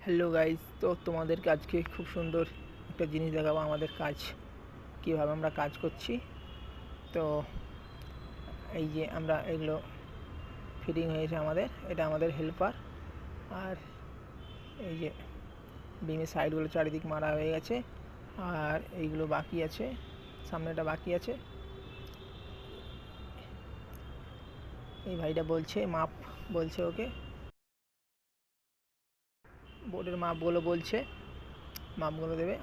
Hello guys, তো তোমাদেরকে আজকে খুব সুন্দর একটা জিনিস দেখাবো। আমাদের কাজ কীভাবে আমরা কাজ করছি। তো এই যে আমরা এগুলো ফিটিং হয়েছে আমাদের, এটা আমাদের হেল্পার। আর এই যে বিমের সাইডগুলো চারিদিক মারা হয়ে গেছে, আর এইগুলো বাকি আছে, সামনেটা বাকি আছে। এই ভাইটা বলছে মাপ, বলছে ওকে বোর্ডের মাপগুলো বলছে, মাপগুলো দেবে।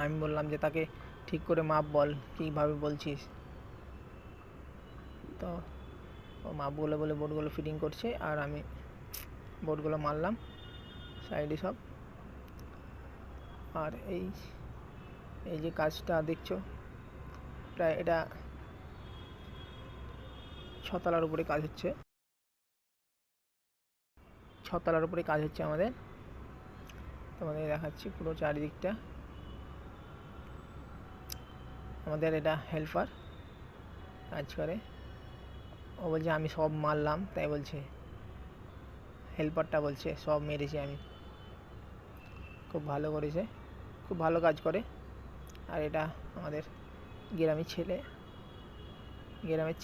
আমি বললাম যে তাকে ঠিক করে মাপ বল, কীভাবে বলছিস। তো ও মাপগুলো বলে বোর্ডগুলো ফিটিং করছে, আর আমি বোর্ডগুলো মারলাম সাইডে সব। আর এই যে কাজটা দেখছো, প্রায় এটা 6 তলার উপরে কাজ হচ্ছে, 6 তলার উপরে কাজ হচ্ছে আমাদের। তোমাদের দেখাচ্ছি পুরো চারিদিকটা। আমাদের এটা হেল্পার কাজ করে। ও বলছে আমি সব মারলাম, তাই বলছে, হেল্পারটা বলছে সব মেরেছি আমি। খুব ভালো করেছে, খুব ভালো কাজ করে। আর এটা আমাদের গ্রামের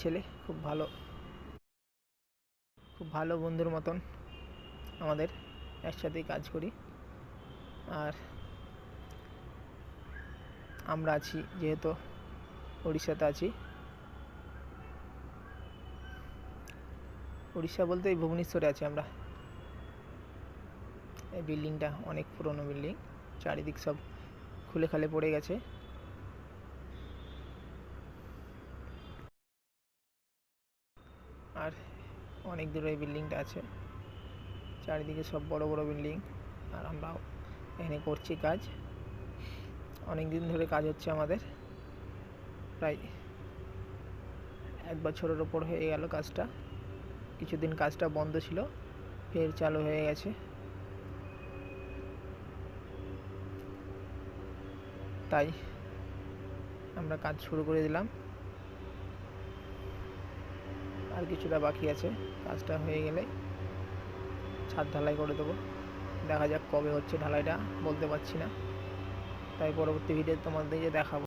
ছেলে, খুব ভালো বন্ধুর মতন আমাদের একসাথেই কাজ করি। আর আমরা আছি যেহেতু উড়িষ্যাতে আছি, উড়িষ্যা বলতে এই ভুবনেশ্বরে আছি আমরা। এই বিল্ডিংটা অনেক পুরনো বিল্ডিং, চারিদিক সব খুলে খালে পড়ে গেছে। আর অনেক দূরে এই বিল্ডিংটা আছে, চারিদিকে সব বড় বড় বিল্ডিং। আর আমরাও এখানে করছি কাজ। অনেক দিন ধরে কাজ হচ্ছে আমাদের, প্রায় 1 বছরের ওপর হয়ে গেল কাজটা। কিছুদিন কাজটা বন্ধ ছিল, ফের চালু হয়ে গেছে। তাই আমরা কাজ শুরু করে দিলাম। আর কিছুটা বাকি আছে, কাজটা হয়ে গেলে ছাদ ঢালাই করে দেবো। দেখা যাক কবে হচ্ছে ঢালাইটা, বলতে পারছি না। তাই পরবর্তী ভিডিও তোমাদেরকে দেখাবো।